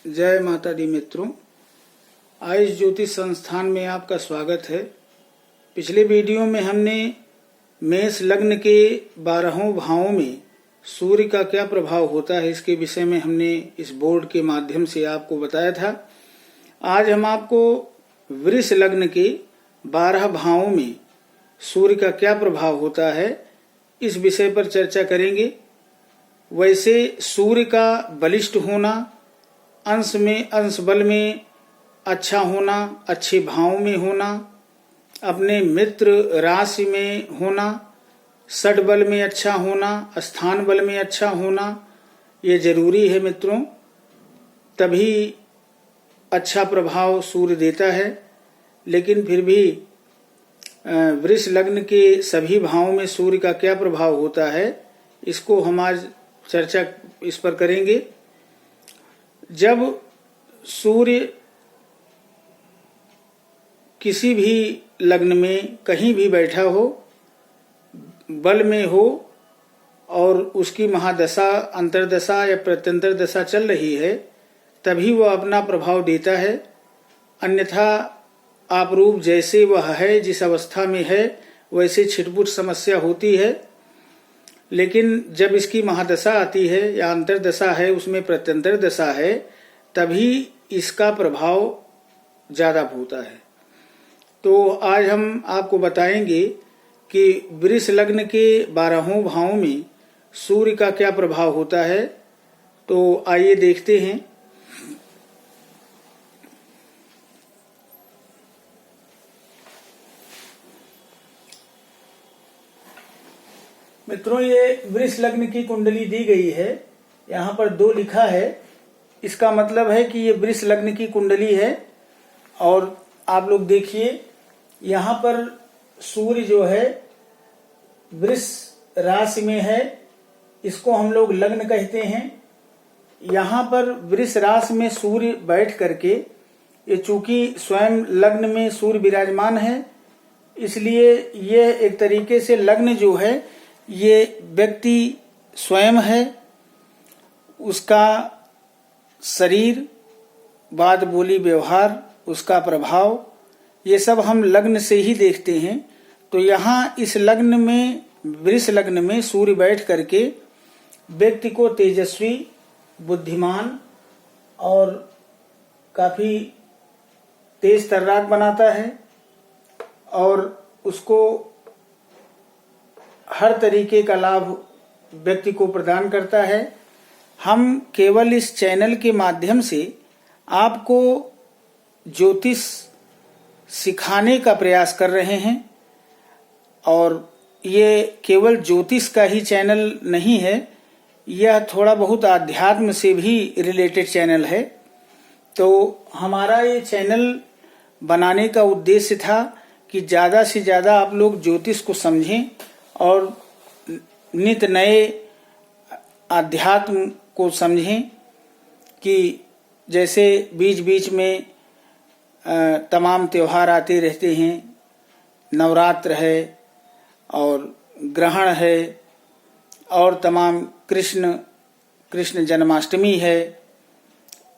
जय माता दी मित्रों, आयुष ज्योतिष संस्थान में आपका स्वागत है। पिछले वीडियो में हमने मेष लग्न के 12 भावों में सूर्य का क्या प्रभाव होता है इसके विषय में हमने इस बोर्ड के माध्यम से आपको बताया था। आज हम आपको वृष लग्न के 12 भावों में सूर्य का क्या प्रभाव होता है इस विषय पर चर्चा करेंगे। वैसे सूर्य का बलिष्ठ होना, अंश बल में अच्छा होना, अच्छे भाव में होना, अपने मित्र राशि में होना, षड बल में अच्छा होना, स्थान बल में अच्छा होना, ये जरूरी है मित्रों। तभी अच्छा प्रभाव सूर्य देता है। लेकिन फिर भी वृष लग्न के सभी भावों में सूर्य का क्या प्रभाव होता है इसको हम आज चर्चा इस पर करेंगे। जब सूर्य किसी भी लग्न में कहीं भी बैठा हो, बल में हो और उसकी महादशा, अंतर्दशा या प्रत्यंतर दशा चल रही है, तभी वह अपना प्रभाव देता है। अन्यथा आपरूप जैसे वह है, जिस अवस्था में है, वैसे छिटपुट समस्या होती है। लेकिन जब इसकी महादशा आती है या अंतर्दशा है, उसमें प्रत्यंतर दशा है, तभी इसका प्रभाव ज्यादा होता है। तो आज हम आपको बताएंगे कि वृष लग्न के 12 भावों में सूर्य का क्या प्रभाव होता है। तो आइए देखते हैं। मित्रों, ये वृष लग्न की कुंडली दी गई है। यहाँ पर 2 लिखा है। इसका मतलब है कि ये वृष लग्न की कुंडली है। और आप लोग देखिए, यहाँ पर सूर्य जो है वृष राशि में है, इसको हम लोग लग्न कहते हैं। यहाँ पर वृष राशि में सूर्य बैठ करके, ये चूंकि स्वयं लग्न में सूर्य विराजमान है, इसलिए ये एक तरीके से लग्न जो है ये व्यक्ति स्वयं है, उसका शरीर, बात बोली व्यवहार, उसका प्रभाव, ये सब हम लग्न से ही देखते हैं। तो यहाँ इस लग्न में, वृष लग्न में सूर्य बैठ करके व्यक्ति को तेजस्वी, बुद्धिमान और काफी तेज तर्राक बनाता है और उसको हर तरीके का लाभ व्यक्ति को प्रदान करता है। हम केवल इस चैनल के माध्यम से आपको ज्योतिष सिखाने का प्रयास कर रहे हैं। और ये केवल ज्योतिष का ही चैनल नहीं है, यह थोड़ा बहुत आध्यात्म से भी रिलेटेड चैनल है। तो हमारा ये चैनल बनाने का उद्देश्य था कि ज्यादा से ज्यादा आप लोग ज्योतिष को समझें और नित नए आध्यात्म को समझें। कि जैसे बीच बीच में तमाम त्योहार आते रहते हैं, नवरात्र है और ग्रहण है और तमाम कृष्ण जन्माष्टमी है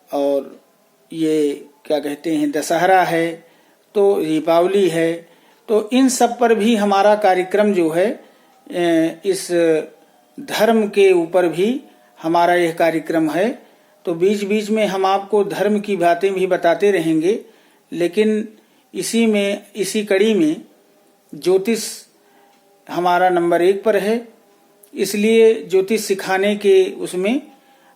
और ये क्या कहते हैं दशहरा है, तो दीपावली है। तो इन सब पर भी हमारा कार्यक्रम जो है, इस धर्म के ऊपर भी हमारा यह कार्यक्रम है। तो बीच बीच में हम आपको धर्म की बातें भी बताते रहेंगे। लेकिन इसी कड़ी में ज्योतिष हमारा नंबर 1 पर है। इसलिए ज्योतिष सिखाने के उसमें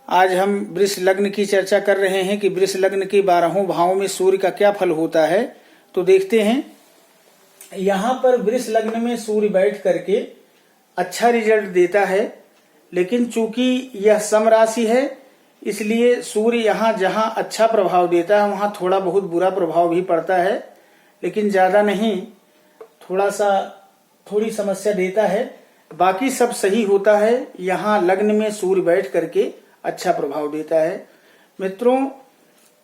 आज हम वृष लग्न की चर्चा कर रहे हैं कि वृष लग्न के 12 भावों में सूर्य का क्या फल होता है। तो देखते हैं। यहाँ पर वृष लग्न में सूर्य बैठ करके अच्छा रिजल्ट देता है। लेकिन चूंकि यह सम राशि है, इसलिए सूर्य यहाँ जहाँ अच्छा प्रभाव देता है वहाँ थोड़ा बहुत बुरा प्रभाव भी पड़ता है, लेकिन ज्यादा नहीं, थोड़ी समस्या देता है। बाकी सब सही होता है। यहाँ लग्न में सूर्य बैठ करके अच्छा प्रभाव देता है। मित्रों,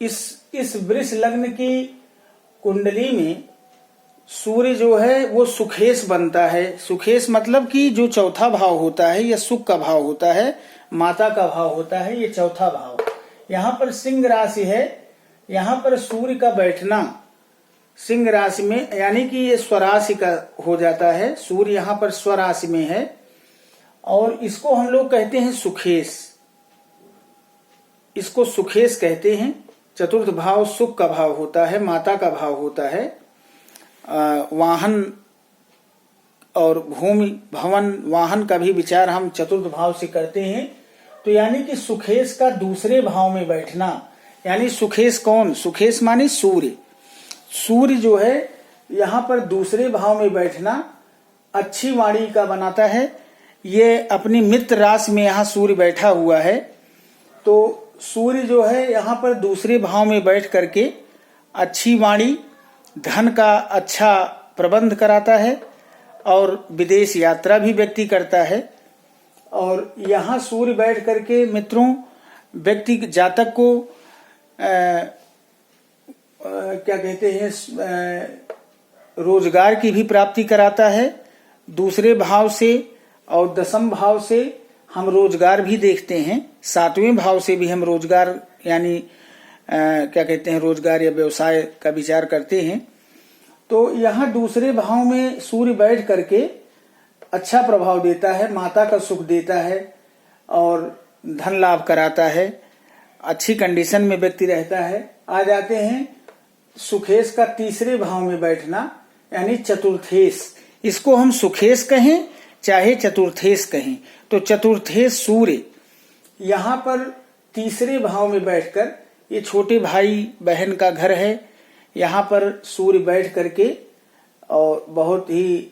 इस वृष लग्न की कुंडली में सूर्य जो है वो सुखेश बनता है। सुखेश मतलब कि जो चौथा भाव होता है, यह सुख का भाव होता है, माता का भाव होता है, ये चौथा भाव। यहाँ पर सिंह राशि है, यहाँ पर सूर्य का बैठना सिंह राशि में, यानी कि ये स्वराशि का हो जाता है। सूर्य यहाँ पर स्वराशि में है और इसको हम लोग कहते हैं सुखेश, इसको सुखेश कहते हैं। चतुर्थ भाव सुख का भाव होता है, माता का भाव होता है। वाहन और भूमि भवन वाहन का भी विचार हम चतुर्थ भाव से करते हैं। तो यानी कि सुखेश का दूसरे भाव में बैठना, यानी सुखेश कौन? सुखेश माने सूर्य। सूर्य जो है यहाँ पर दूसरे भाव में बैठना अच्छी वाणी का बनाता है। ये अपनी मित्र राशि में यहाँ सूर्य बैठा हुआ है, तो सूर्य जो है यहाँ पर दूसरे भाव में बैठ करके अच्छी वाणी, धन का अच्छा प्रबंध कराता है और विदेश यात्रा भी व्यक्ति करता है। और यहाँ सूर्य बैठ करके मित्रों व्यक्ति जातक को क्या कहते हैं, रोजगार की भी प्राप्ति कराता है दूसरे भाव से। और दसम भाव से हम रोजगार भी देखते हैं, सातवें भाव से भी हम रोजगार यानी क्या कहते हैं, रोजगार या व्यवसाय का विचार करते हैं। तो यहाँ दूसरे भाव में सूर्य बैठ करके अच्छा प्रभाव देता है, माता का सुख देता है और धन लाभ कराता है, अच्छी कंडीशन में व्यक्ति रहता है। आ जाते हैं सुखेश का तीसरे भाव में बैठना, यानी चतुर्थेश। इसको हम सुखेश कहें चाहे चतुर्थेश कहें, तो चतुर्थेश सूर्य यहाँ पर तीसरे भाव में बैठकर, ये छोटे भाई बहन का घर है, यहाँ पर सूर्य बैठ करके और बहुत ही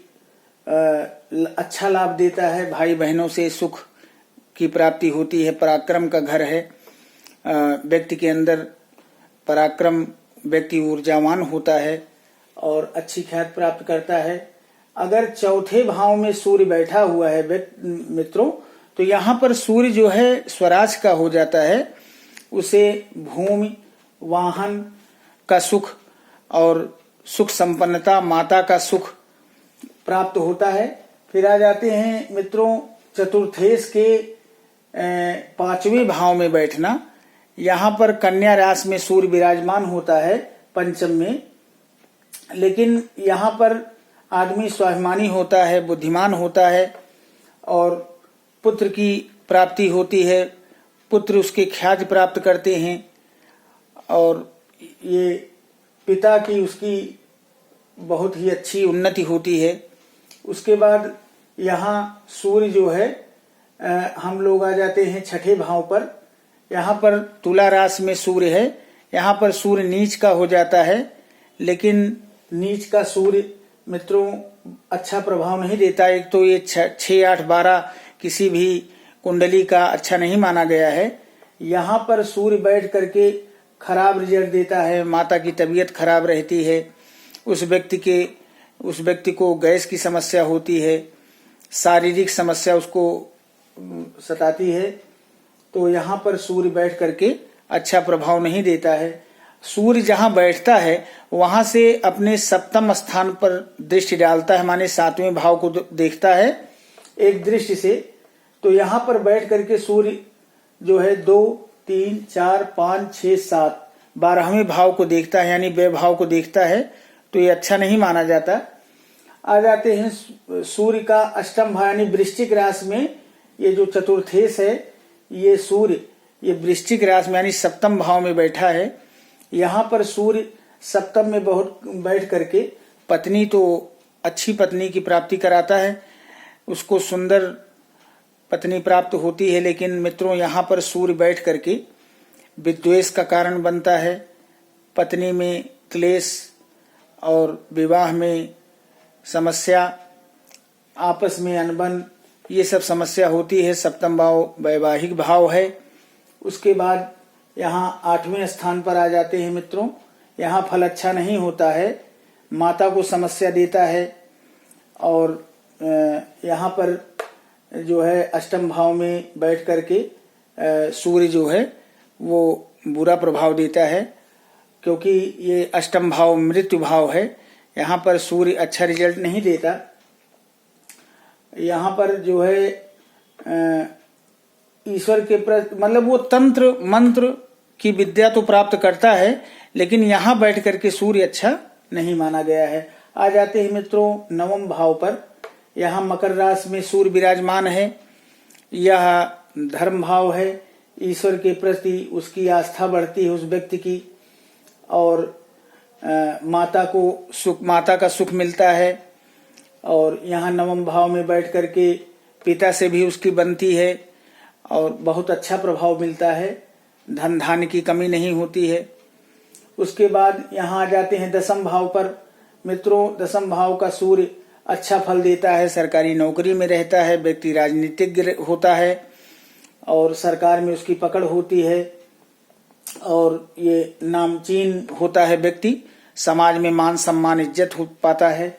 अच्छा लाभ देता है। भाई बहनों से सुख की प्राप्ति होती है। पराक्रम का घर है, व्यक्ति के अंदर पराक्रम, व्यक्ति ऊर्जावान होता है और अच्छी ख्याति प्राप्त करता है। अगर चौथे भाव में सूर्य बैठा हुआ है मित्रों, तो यहाँ पर सूर्य जो है स्वराज का हो जाता है, उसे भूमि वाहन का सुख और सुख संपन्नता, माता का सुख प्राप्त होता है। फिर आ जाते हैं मित्रों चतुर्थेश के पांचवें भाव में बैठना। यहाँ पर कन्या राशि में सूर्य विराजमान होता है पंचम में, लेकिन यहाँ पर आदमी स्वाभिमानी होता है, बुद्धिमान होता है और पुत्र की प्राप्ति होती है, पुत्र उसके ख्याति प्राप्त करते हैं और ये पिता की उसकी बहुत ही अच्छी उन्नति होती है। उसके बाद यहाँ सूर्य जो है हम लोग आ जाते हैं छठे भाव पर। यहाँ पर तुला राशि में सूर्य है, यहाँ पर सूर्य नीच का हो जाता है, लेकिन नीच का सूर्य मित्रों अच्छा प्रभाव नहीं देता। एक तो ये 6, 8, 12 किसी भी कुंडली का अच्छा नहीं माना गया है। यहाँ पर सूर्य बैठ करके खराब रिजल्ट देता है, माता की तबीयत खराब रहती है, उस व्यक्ति को गैस की समस्या होती है, शारीरिक समस्या उसको सताती है। तो यहाँ पर सूर्य बैठ करके अच्छा प्रभाव नहीं देता है। सूर्य जहाँ बैठता है वहां से अपने सप्तम स्थान पर दृष्टि डालता है, माने सातवें भाव को देखता है एक दृष्टि से। तो यहाँ पर बैठ करके सूर्य जो है 2, 3, 4, 5, 6, 7 12वें भाव को देखता है, यानी व्यय भाव को देखता है, तो ये अच्छा नहीं माना जाता। आ जाते हैं सूर्य का अष्टम भाव यानी वृश्चिक राशि में। ये जो चतुर्थेश है, ये सूर्य ये वृश्चिक राशि में यानी सप्तम भाव में बैठा है। यहाँ पर सूर्य सप्तम में बहुत बैठ करके पत्नी तो अच्छी पत्नी की प्राप्ति कराता है, उसको सुंदर पत्नी प्राप्त होती है। लेकिन मित्रों यहाँ पर सूर्य बैठ करके विद्वेष का कारण बनता है, पत्नी में क्लेश और विवाह में समस्या, आपस में अनबन, ये सब समस्या होती है। सप्तम भाव वैवाहिक भाव है। उसके बाद यहाँ 8वें स्थान पर आ जाते हैं मित्रों। यहाँ फल अच्छा नहीं होता है, माता को समस्या देता है और यहाँ पर जो है अष्टम भाव में बैठ करके सूर्य जो है वो बुरा प्रभाव देता है, क्योंकि ये अष्टम भाव मृत्यु भाव है। यहाँ पर सूर्य अच्छा रिजल्ट नहीं देता। यहाँ पर जो है ईश्वर के प्रति मतलब वो तंत्र मंत्र की विद्या तो प्राप्त करता है, लेकिन यहाँ बैठ करके सूर्य अच्छा नहीं माना गया है। आ जाते हैं मित्रों नवम भाव पर। यहाँ मकर राशि में सूर्य विराजमान है। यह धर्म भाव है। ईश्वर के प्रति उसकी आस्था बढ़ती है उस व्यक्ति की, और माता का सुख मिलता है। और यहाँ नवम भाव में बैठ करके पिता से भी उसकी बनती है और बहुत अच्छा प्रभाव मिलता है। धन धान्य की कमी नहीं होती है। उसके बाद यहाँ आ जाते हैं दसम भाव पर। मित्रों, दसम भाव का सूर्य अच्छा फल देता है। सरकारी नौकरी में रहता है, व्यक्ति राजनीतिज्ञ होता है और सरकार में उसकी पकड़ होती है और ये नामचीन होता है व्यक्ति, समाज में मान सम्मान इज्जत हो पाता है।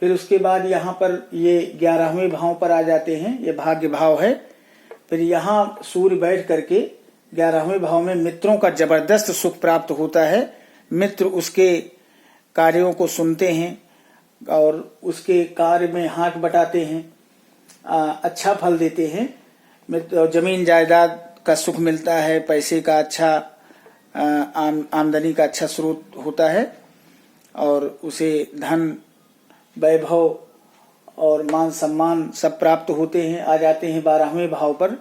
फिर उसके बाद यहाँ पर ये 11वें भाव पर आ जाते हैं, ये भाग्य भाव है। फिर यहाँ सूर्य बैठ करके 11वें भाव में मित्रों का जबरदस्त सुख प्राप्त होता है। मित्र उसके कार्यों को सुनते हैं और उसके कार्य में हाथ बटाते हैं, अच्छा फल देते हैं। जमीन जायदाद का सुख मिलता है, पैसे का अच्छा आमदनी का अच्छा स्रोत होता है और उसे धन वैभव और मान सम्मान सब प्राप्त होते हैं। आ जाते हैं 12वें भाव पर।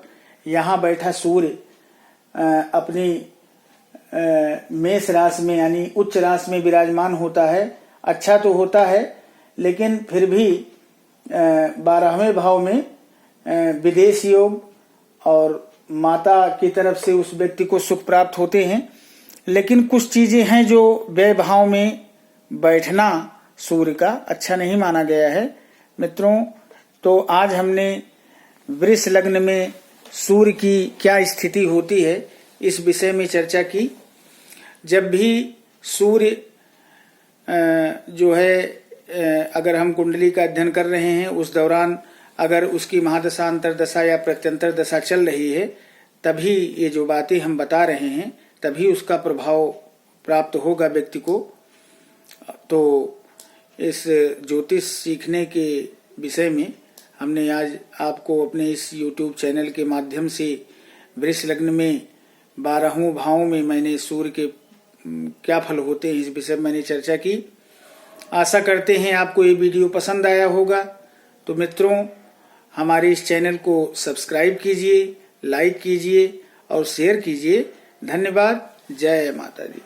यहाँ बैठा सूर्य अपनी मेष राशि में यानी उच्च राशि में विराजमान होता है। अच्छा तो होता है, लेकिन फिर भी 12वें भाव में विदेश योग और माता की तरफ से उस व्यक्ति को सुख प्राप्त होते हैं। लेकिन कुछ चीजें हैं जो व्यय भाव में बैठना सूर्य का अच्छा नहीं माना गया है। मित्रों, तो आज हमने वृष लग्न में सूर्य की क्या स्थिति होती है इस विषय में चर्चा की। जब भी सूर्य जो है अगर हम कुंडली का अध्ययन कर रहे हैं, उस दौरान अगर उसकी महादशा अंतरदशा या प्रत्यंतर दशा चल रही है, तभी ये जो बातें हम बता रहे हैं तभी उसका प्रभाव प्राप्त होगा व्यक्ति को। तो इस ज्योतिष सीखने के विषय में हमने आज आपको अपने इस YouTube चैनल के माध्यम से वृष लग्न में 12वें भाव में मैंने सूर्य के क्या फल होते हैं इस विषय में मैंने चर्चा की। आशा करते हैं आपको ये वीडियो पसंद आया होगा। तो मित्रों, हमारे इस चैनल को सब्सक्राइब कीजिए, लाइक कीजिए और शेयर कीजिए। धन्यवाद। जय माता दी।